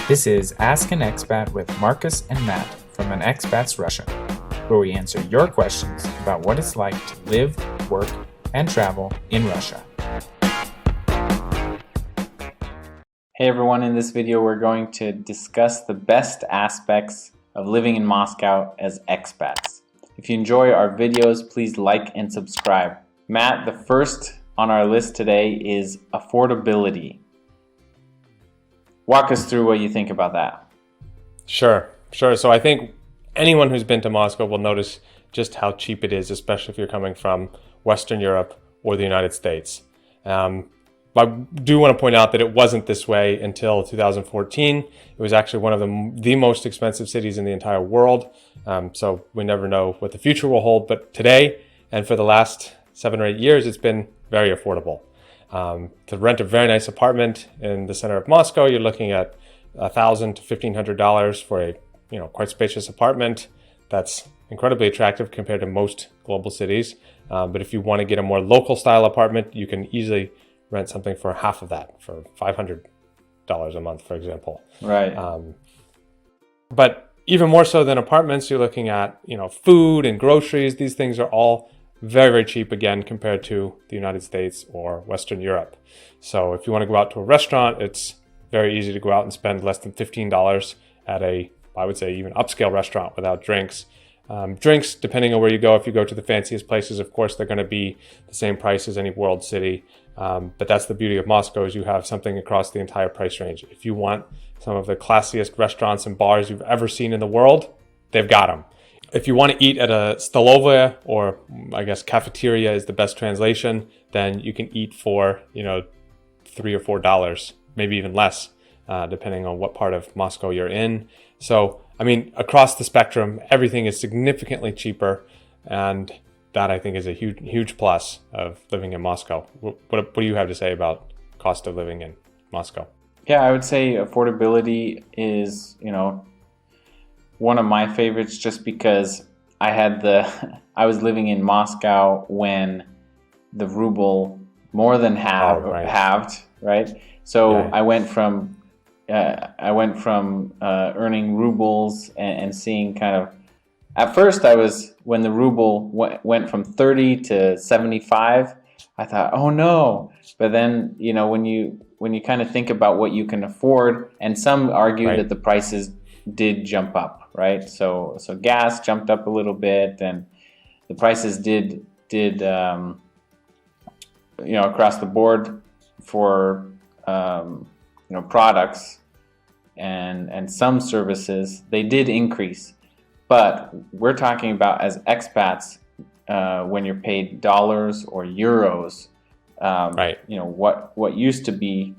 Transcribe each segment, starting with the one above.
This is Ask an Expat with Marcus and Matt from an Expats Russia, where we answer your questions about what it's like to live, work, and travel in Russia. Hey everyone, in this video we're going to discuss the best aspects of living in Moscow as expats. If you enjoy our videos, please like and subscribe. Matt, the first on our list today is affordability. Walk us through what you think about that. Sure. So I think anyone who's been to Moscow will notice just how cheap it is, especially if you're coming from Western Europe or the United States. I do want to point out that it wasn't this way until 2014. It was actually one of the most expensive cities in the entire world. So we never know what the future will hold. But today, and for the last 7 or 8 years, it's been very affordable. To rent a very nice apartment in the center of Moscow, you're looking at $1,000 to $1,500 for a quite spacious apartment. That's incredibly attractive compared to most global cities. But if you want to get a more local style apartment, you can easily rent something for half of that, for $500 a month, for example. Right. But even more so than apartments, you're looking at food and groceries. These things are all very, very cheap again compared to the United States or Western Europe. So if you want to go out to a restaurant, it's very easy to go out and spend less than $15 at I would say even upscale restaurant without drinks. Drinks, depending on where you go, if you go to the fanciest places, of course, they're going to be the same price as any world city. But that's the beauty of Moscow, is you have something across the entire price range. If you want some of the classiest restaurants and bars you've ever seen in the world, they've got them. If you want to eat at a stolovaya, or I guess cafeteria is the best translation, then you can eat for, $3 or $4, maybe even less, depending on what part of Moscow you're in. So, across the spectrum, everything is significantly cheaper, and that I think is a huge, huge plus of living in Moscow. What do you have to say about cost of living in Moscow? Yeah, I would say affordability is, one of my favorites, just because I was living in Moscow when the ruble more than halved, right? So yeah. I went from earning rubles and seeing kind of, at first when the ruble went from 30 to 75, I thought, oh no. But then, when you kind of think about what you can afford, and some argue that the prices did jump up, right? So gas jumped up a little bit, and the prices did across the board for products and some services, they did increase. But we're talking about, as expats, when you're paid dollars or euros, what used to be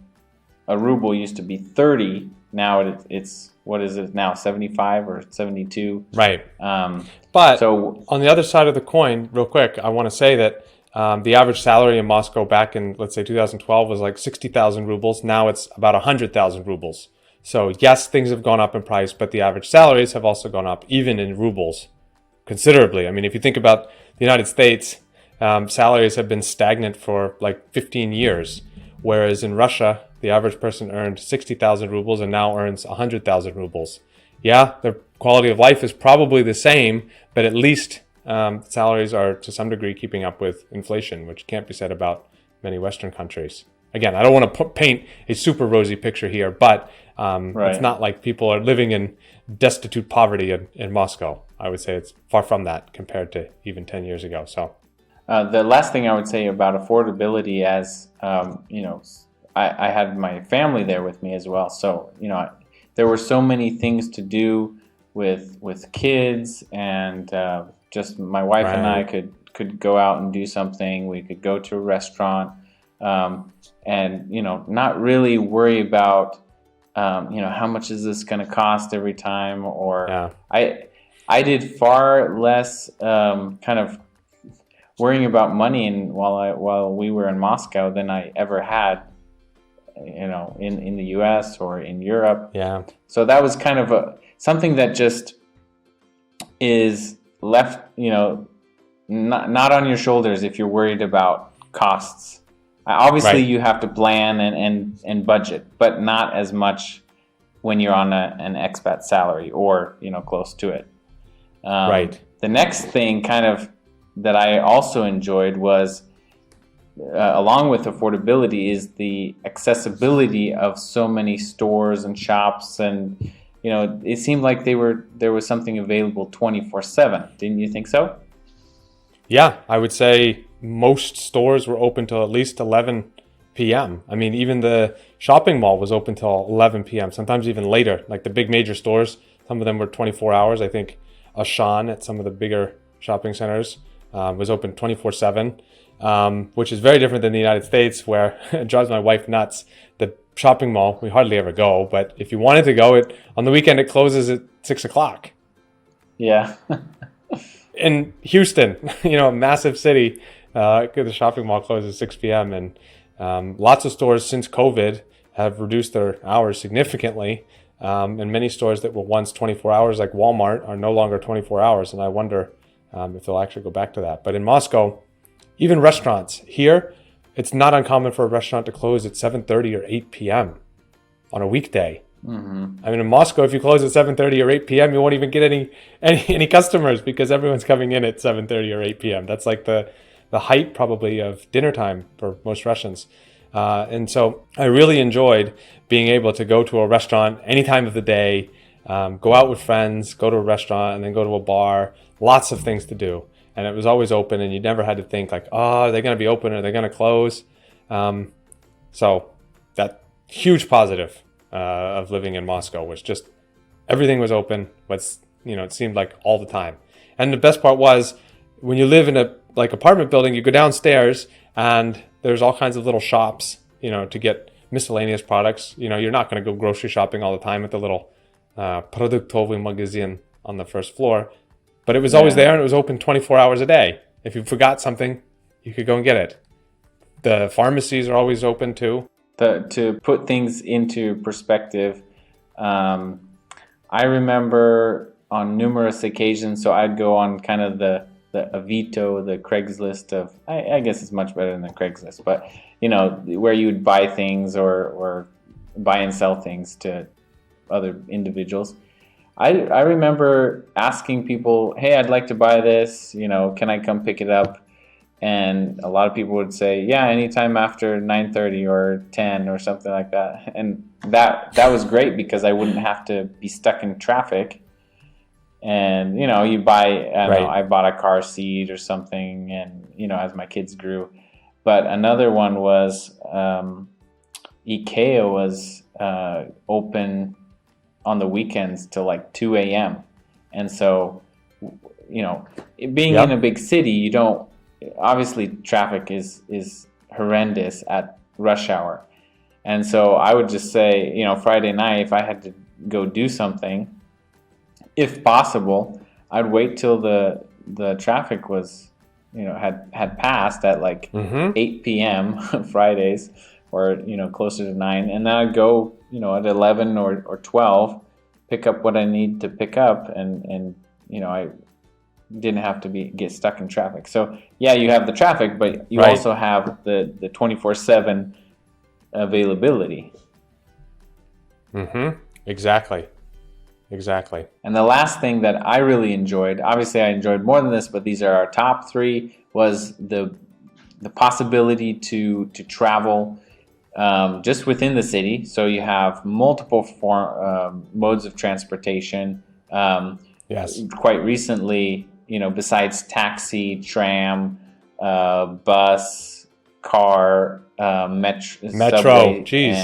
a ruble used to be 30. Now it's what is it now, 75 or 72? Right. But on the other side of the coin, real quick, I want to say that the average salary in Moscow back in, let's say, 2012 was like 60,000 rubles. Now it's about 100,000 rubles. So yes, things have gone up in price, but the average salaries have also gone up, even in rubles, considerably. If you think about the United States, salaries have been stagnant for like 15 years, whereas in Russia, the average person earned 60,000 rubles and now earns 100,000 rubles. Yeah, their quality of life is probably the same, but at least salaries are to some degree keeping up with inflation, which can't be said about many Western countries. Again, I don't want to paint a super rosy picture here, but it's not like people are living in destitute poverty in Moscow. I would say it's far from that compared to even 10 years ago. So, the last thing I would say about affordability, as I had my family there with me as well. So, there were so many things to do with kids, and just my wife and I could go out and do something. We could go to a restaurant, and not really worry about how much is this going to cost every time. Or I did far less kind of worrying about money while we were in Moscow than I ever had in the US or in Europe. Yeah. So that was kind of something that just is left, not on your shoulders if you're worried about costs. Obviously, you have to plan and budget, but not as much when you're on an expat salary or, close to it. Right. The next thing kind of that I also enjoyed was, along with affordability, is the accessibility of so many stores and shops, and it seemed like there was something available 24/7. Didn't you think so? Yeah, I would say most stores were open till at least 11 p.m. I mean, even the shopping mall was open till 11 p.m., sometimes even later. Like the big major stores, some of them were 24 hours. I think Auchan at some of the bigger shopping centers was open 24/7, which is very different than the United States, where it drives my wife nuts. The shopping mall, we hardly ever go, but if you wanted to go, on the weekend it closes at 6 o'clock. Yeah. In Houston, a massive city, the shopping mall closes at 6 p.m. And lots of stores since COVID have reduced their hours significantly. And many stores that were once 24 hours, like Walmart, are no longer 24 hours. And I wonder if they'll actually go back to that. But in Moscow, even restaurants here, it's not uncommon for a restaurant to close at 7:30 or 8 p.m. on a weekday. Mm-hmm. I mean, in Moscow, if you close at 7:30 or 8 p.m., you won't even get any customers because everyone's coming in at 7:30 or 8 p.m. That's like the height probably of dinner time for most Russians. And so I really enjoyed being able to go to a restaurant any time of the day, go out with friends, go to a restaurant, and then go to a bar. Lots of things to do. And it was always open, and you never had to think like, oh, are they going to be open? Are they going to close? So that huge positive of living in Moscow was just everything was open. But it seemed like all the time. And the best part was when you live in a apartment building, you go downstairs and there's all kinds of little shops, to get miscellaneous products. You're not going to go grocery shopping all the time at the little продуктовый magazine on the first floor, but it was always there, and it was open 24 hours a day. If you forgot something, you could go and get it. The pharmacies are always open too. To put things into perspective, I remember on numerous occasions, so I'd go on kind of the Avito, the Craigslist of, I guess it's much better than Craigslist, but where you would buy things or buy and sell things to other individuals. I remember asking people, hey, I'd like to buy this, can I come pick it up? And a lot of people would say, yeah, anytime after 9:30 or 10 or something like that. And that was great because I wouldn't have to be stuck in traffic. And, you buy, I bought a car seat or something, and, as my kids grew. But another one was IKEA was open on the weekends till like 2 a.m. And so, being in a big city, you don't, obviously traffic is horrendous at rush hour. And so I would just say, Friday night, if I had to go do something, if possible, I'd wait till the traffic was, had passed at like 8 p.m. Fridays, or closer to 9, and then I'd go at 11 or 12, pick up what I need to pick up, and I didn't have to get stuck in traffic. So yeah, you have the traffic, but you also have the 24/7 availability. Exactly. And the last thing that I really enjoyed, obviously I enjoyed more than this, but these are our top 3, was the possibility to travel just within the city. So you have multiple modes of transportation. Yes. Quite recently, besides taxi, tram, bus, car, metro, subway, geez.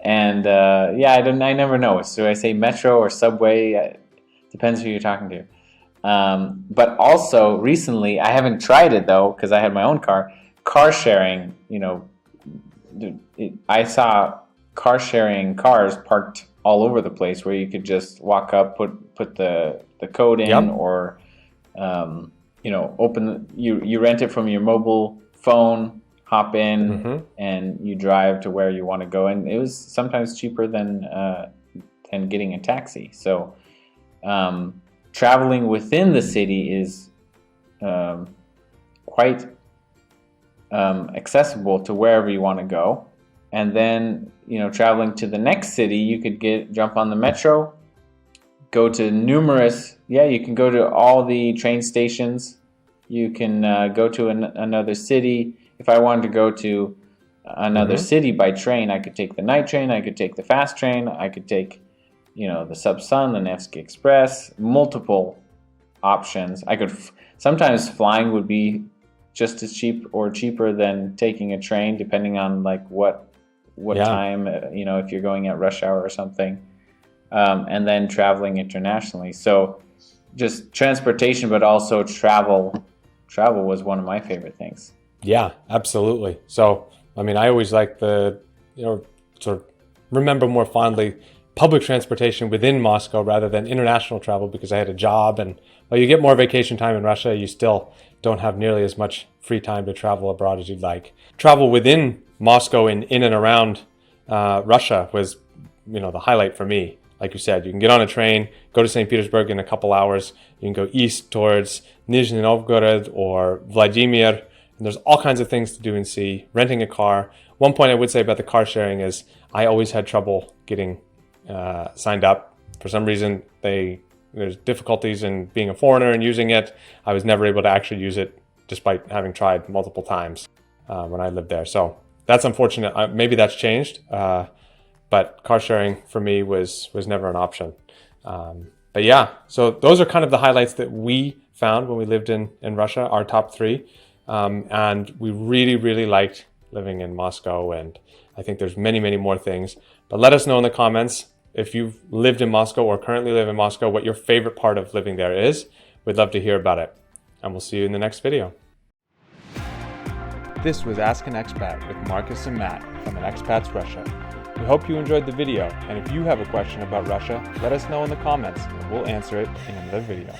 And I never know. So I say metro or subway, depends who you're talking to. But also recently, I haven't tried it though, because I had my own car. Car sharing, I saw car sharing cars parked all over the place, where you could just walk up, put the code in, or you rent it from your mobile phone, hop in, and you drive to where you want to go. And it was sometimes cheaper than getting a taxi. So traveling within the city is quite accessible to wherever you want to go. and then, traveling to the next city, you could jump on the metro, go to you can go to all the train stations. You can go to another city. If I wanted to go to another city by train, I could take the night train, I could take the fast train, I could take, the Subsun, the Nevsky Express, multiple options. Sometimes flying would be just as cheap or cheaper than taking a train, depending on like what time, if you're going at rush hour or something, and then traveling internationally. So just transportation, but also travel was one of my favorite things. Yeah, absolutely. So, I mean, I always like sort of remember more fondly public transportation within Moscow rather than international travel, because I had a job, and while you get more vacation time in Russia, you still don't have nearly as much free time to travel abroad as you'd like. Travel within Moscow and in and around Russia was, the highlight for me. Like you said, you can get on a train, go to St. Petersburg in a couple hours. You can go east towards Nizhny Novgorod or Vladimir, and there's all kinds of things to do and see. Renting a car. One point I would say about the car sharing is I always had trouble getting signed up. For some reason, there's difficulties in being a foreigner and using it. I was never able to actually use it, despite having tried multiple times when I lived there. So that's unfortunate. Maybe that's changed. But car sharing for me was never an option. But yeah, so those are kind of the highlights that we found when we lived in Russia, our top 3. And we really, really liked living in Moscow. And I think there's many, many more things. But let us know in the comments if you've lived in Moscow or currently live in Moscow, what your favorite part of living there is. We'd love to hear about it. And we'll see you in the next video. This was Ask an Expat with Marcus and Matt from an Expats Russia. We hope you enjoyed the video, and if you have a question about Russia, let us know in the comments and we'll answer it in another video.